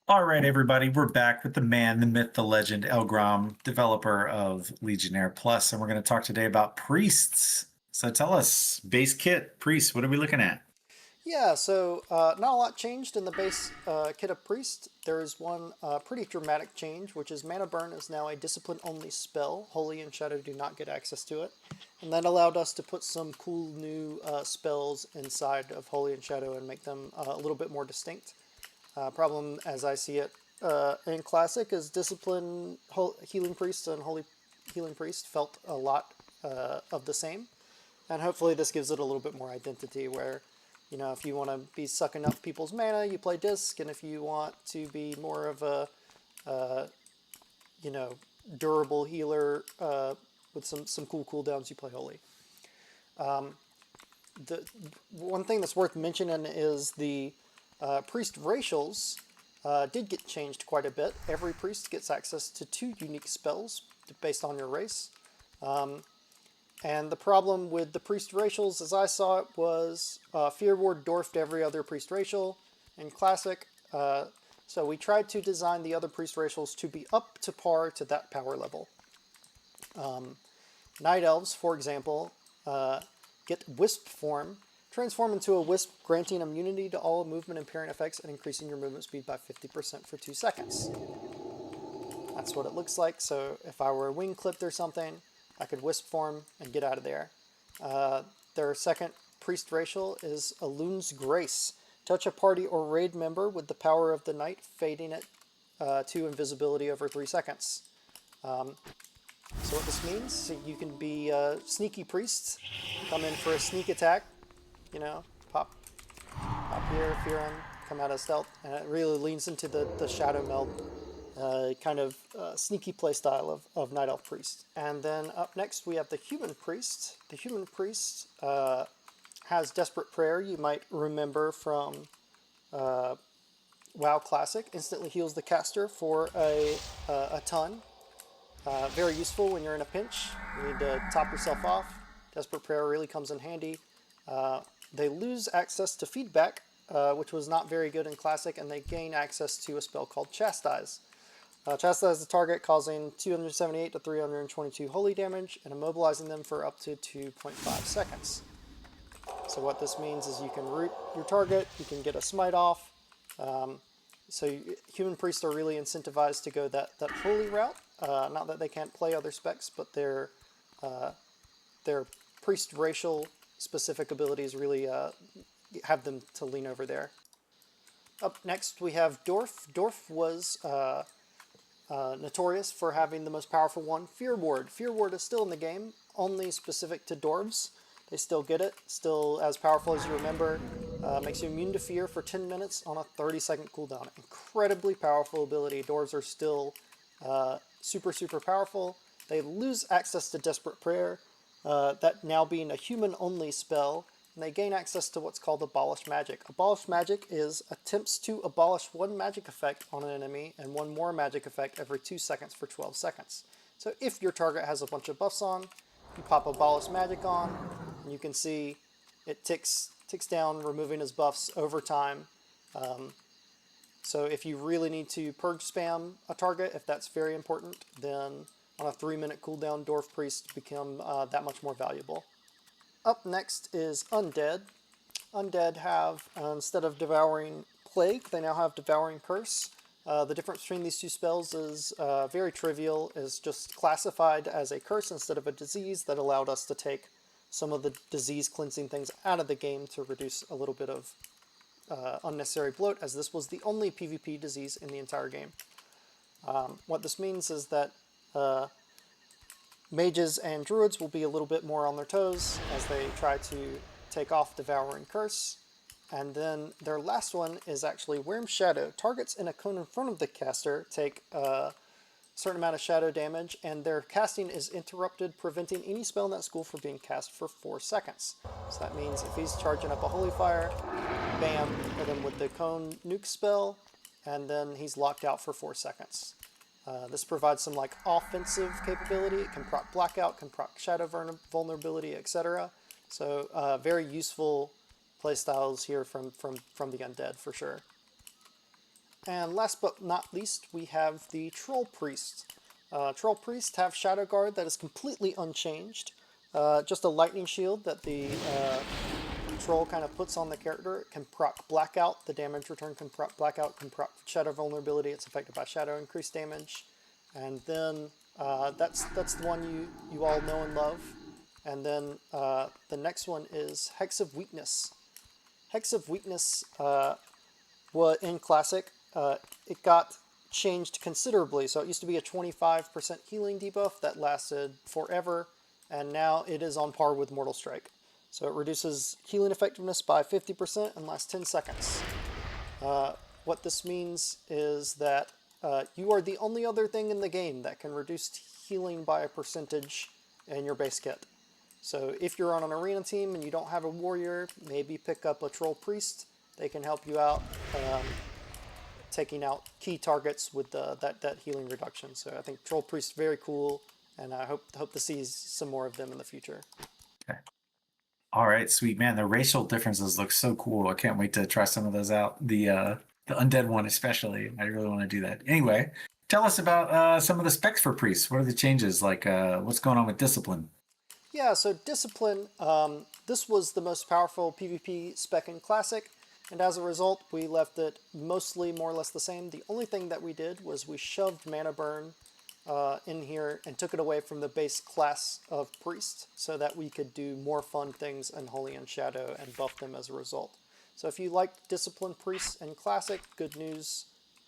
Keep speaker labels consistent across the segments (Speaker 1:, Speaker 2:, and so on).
Speaker 1: All right, everybody, we're back with the man, the myth, the legend, Elgrom, developer of Legionnaire Plus, and we're going to talk today about priests. So tell us, base kit, priests, what are we looking at?
Speaker 2: Yeah, so not a lot changed in the base kit of Priest. There is one pretty dramatic change, which is Mana Burn is now a discipline-only spell. Holy and Shadow do not get access to it. And that allowed us to put some cool new spells inside of Holy and Shadow and make them a little bit more distinct. Problem, as I see it in Classic, is Discipline Healing Priest and Holy Healing Priest felt a lot of the same. And hopefully this gives it a little bit more identity where, if you want to be sucking up people's mana, you play Disc, and if you want to be more of a, uh, you know, durable healer with some cool cooldowns, you play Holy. The one thing that's worth mentioning is the priest racials did get changed quite a bit. Every priest gets access to 2 unique spells based on your race. And the problem with the priest racials, as I saw it, was Fear Ward dwarfed every other priest racial in Classic. So we tried to design the other priest racials to be up to par to that power level. Night Elves, for example, get Wisp form, transform into a Wisp, granting immunity to all movement and parent effects and increasing your movement speed by 50% for 2 seconds. That's what it looks like. So if I were wing clipped or something, I could wisp form and get out of there. Their second priest racial is Alun's Grace. Touch a party or raid member with the power of the night, fading it to invisibility over 3 seconds. So what this means, so you can be sneaky priests, come in for a sneak attack, pop here, fear him, come out of stealth, and it really leans into the shadow meld kind of sneaky playstyle of Night Elf Priest. And then up next we have the Human Priest. The Human Priest has Desperate Prayer, you might remember from WoW Classic. Instantly heals the caster for a ton. Very useful when you're in a pinch. You need to top yourself off. Desperate Prayer really comes in handy. They lose access to feedback, which was not very good in Classic, and they gain access to a spell called Chastise. Chastise the target, causing 278 to 322 holy damage and immobilizing them for up to 2.5 seconds. So what this means is you can root your target, you can get a smite off. So human priests are really incentivized to go that holy route. Not that they can't play other specs, but their priest racial specific abilities really have them to lean over there. Up next we have Dorf. Dorf was notorious for having the most powerful one, Fear Ward. Fear Ward is still in the game, only specific to dwarves. They still get it, still as powerful as you remember. Makes you immune to fear for 10 minutes on a 30-second cooldown. Incredibly powerful ability. Dwarves are still super powerful. They lose access to Desperate Prayer, that now being a human-only spell, and they gain access to what's called Abolish Magic. Abolish Magic is attempts to abolish one magic effect on an enemy and one more magic effect every 2 seconds for 12 seconds. So if your target has a bunch of buffs on, you pop Abolish Magic on, and you can see it ticks down, removing his buffs over time. So if you really need to purge spam a target, if that's very important, then on a 3-minute cooldown, Dwarf Priest become that much more valuable. Up next is Undead. Undead have, instead of Devouring Plague, they now have Devouring Curse. The difference between these two spells is very trivial, is just classified as a curse instead of a disease that allowed us to take some of the disease cleansing things out of the game to reduce a little bit of unnecessary bloat, as this was the only PvP disease in the entire game. What this means is that mages and druids will be a little bit more on their toes as they try to take off Devouring Curse. And then their last one is actually Worm Shadow. Targets in a cone in front of the caster take a certain amount of shadow damage, and their casting is interrupted, preventing any spell in that school from being cast for 4 seconds. So that means if he's charging up a Holy Fire, bam, hit him with the cone nuke spell, and then he's locked out for 4 seconds. This provides some like offensive capability. It can proc Blackout, can proc Shadow Vulnerability, etc. So very useful playstyles here from the Undead for sure. And last but not least, we have the Troll Priest. Troll Priest have Shadow Guard that is completely unchanged. Just a lightning shield that the Troll kind of puts on the character. It can proc Blackout. The damage return can proc Blackout, can proc Shadow Vulnerability. It's affected by Shadow, increased damage. And then that's the one you all know and love. And then the next one is Hex of Weakness. Hex of Weakness in Classic, it got changed considerably. So it used to be a 25% healing debuff that lasted forever, and now it is on par with Mortal Strike. So it reduces healing effectiveness by 50% and lasts 10 seconds. What this means is that you are the only other thing in the game that can reduce healing by a percentage in your base kit. So if you're on an arena team and you don't have a warrior, maybe pick up a Troll Priest. They can help you out taking out key targets with that healing reduction. So I think Troll Priest very cool, and I hope to see some more of them in the future.
Speaker 1: Okay. All right, sweet man. The racial differences look so cool. I can't wait to try some of those out. The undead one especially. I really want to do that. Anyway, tell us about some of the specs for priests. What are the changes? Like what's going on with discipline?
Speaker 2: Yeah, so Discipline, this was the most powerful PvP spec in Classic, and as a result, we left it mostly more or less the same. The only thing that we did was we shoved Mana Burn in here and took it away from the base class of Priest so that we could do more fun things in Holy and Shadow and buff them as a result. So if you like Discipline Priests in Classic, good news.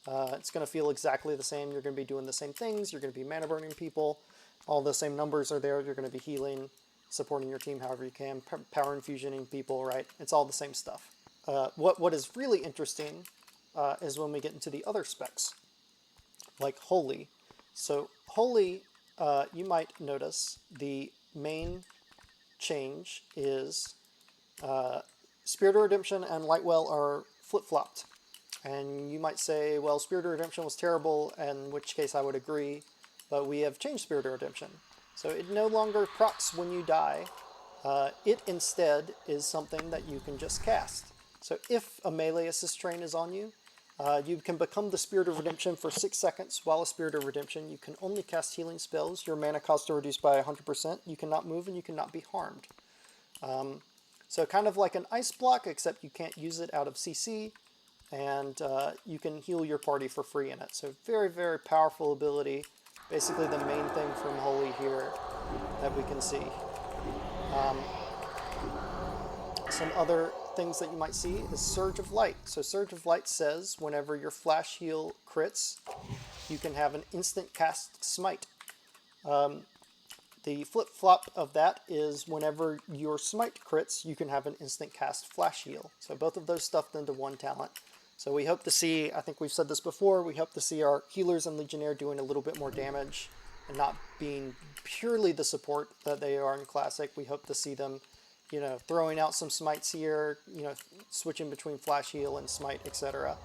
Speaker 2: It's going to feel exactly the same. You're going to be doing the same things. You're going to be mana burning people. All the same numbers are there. You're going to be healing, supporting your team however you can, power infusioning people, right? It's all the same stuff. What is really interesting is when we get into the other specs, like Holy. So Holy, you might notice the main change is Spirit of Redemption and Lightwell are flip-flopped. And you might say, well, Spirit of Redemption was terrible, in which case I would agree, but we have changed Spirit of Redemption. So it no longer procs when you die. It instead is something that you can just cast. So if a melee assist train is on you, you can become the Spirit of Redemption for 6 seconds. While a Spirit of Redemption, you can only cast healing spells. Your mana costs are reduced by 100%. You cannot move and you cannot be harmed. So kind of like an ice block, except you can't use it out of CC, and you can heal your party for free in it. So very, very powerful ability. Basically the main thing from Holy here that we can see. Some other things that you might see is Surge of Light. So Surge of Light says whenever your flash heal crits, you can have an instant cast Smite. The flip-flop of that is whenever your Smite crits, you can have an instant cast Flash Heal. So both of those stuffed into one talent. So we hope to see, I think we've said this before, we hope to see our healers and Legionnaire doing a little bit more damage and not being purely the support that they are in Classic. We hope to see them, you know, throwing out some smites here, you know, switching between Flash Heal and Smite, etc.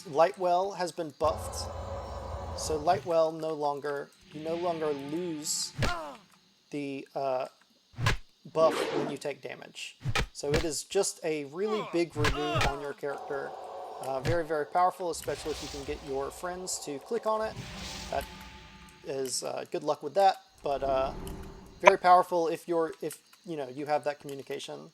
Speaker 2: Lightwell has been buffed. So Lightwell you no longer lose the buff when you take damage. So it is just a really big remove on your character. Very, very powerful, especially if you can get your friends to click on it. That is good luck with that, but very powerful if you know you have that communication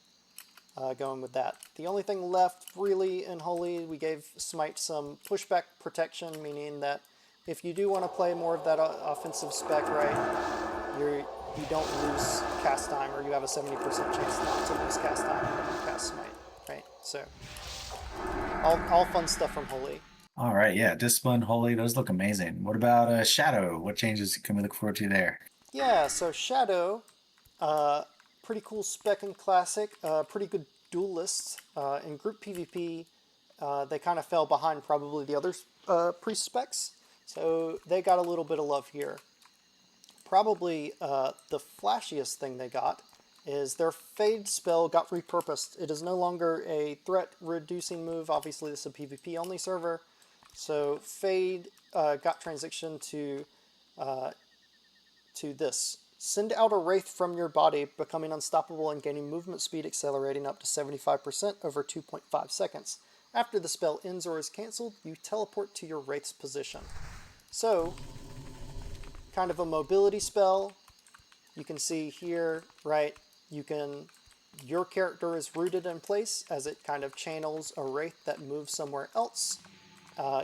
Speaker 2: going with that. The only thing left really in Holy, we gave Smite some pushback protection, meaning that if you do want to play more of that offensive spec, right, you don't lose cast time, or you have a 70% chance not to lose cast time when you cast Smite, right? So all fun stuff from Holy.
Speaker 1: All right, yeah, Discipline, Holy, those look amazing. What about Shadow? What changes can we look forward to there?
Speaker 2: Yeah, so Shadow, pretty cool spec in Classic, pretty good duelists. In group PvP, they kind of fell behind probably the other priest specs, so they got a little bit of love here. Probably the flashiest thing they got is their Fade spell got repurposed. It is no longer a threat reducing move. Obviously this is a PvP only server, so Fade got transitioned to this. Send out a wraith from your body, becoming unstoppable and gaining movement speed accelerating up to 75% over 2.5 seconds. After the spell ends or is cancelled, you teleport to your Wraith's position. So, kind of a mobility spell. You can see here, right, your character is rooted in place as it kind of channels a Wraith that moves somewhere else.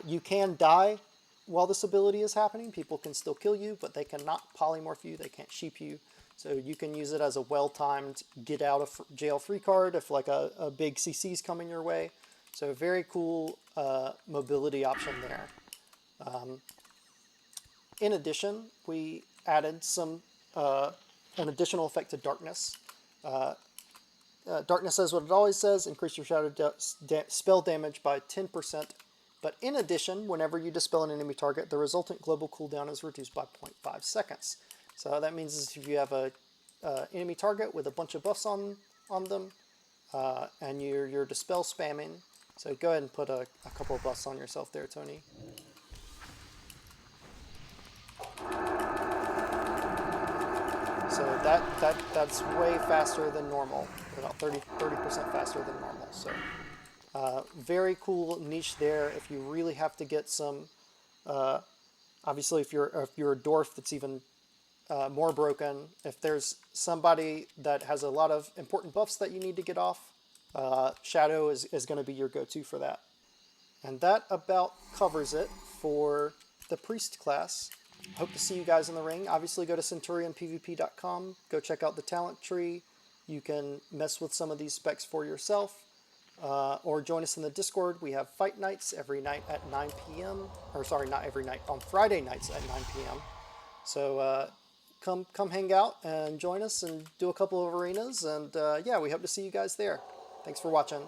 Speaker 2: You can die while this ability is happening. People can still kill you, but they cannot polymorph you, they can't sheep you. So you can use it as a well-timed get out of jail free card if like a big CC is coming your way. So very cool mobility option there. In addition, we added an additional effect to Darkness. Darkness says what it always says, increase your shadow spell damage by 10%. But in addition, whenever you dispel an enemy target, the resultant global cooldown is reduced by 0.5 seconds. So that means is if you have a enemy target with a bunch of buffs on them, and you're dispel spamming, so go ahead and put a couple of buffs on yourself there, Tony. So that's way faster than normal, about 30% faster than normal. So very cool niche there. If you really have to get some, obviously if you're a dwarf, that's even more broken. If there's somebody that has a lot of important buffs that you need to get off, Shadow is going to be your go-to for that. And that about covers it for the Priest class. Hope to see you guys in the ring. Obviously go to CenturionPvP.com, go check out the talent tree. You can mess with some of these specs for yourself, or join us in the Discord. We have fight nights every night at 9 p.m. Or sorry, not every night, on Friday nights at 9 p.m. So come hang out and join us and do a couple of arenas. And yeah, we hope to see you guys there. Thanks for watching.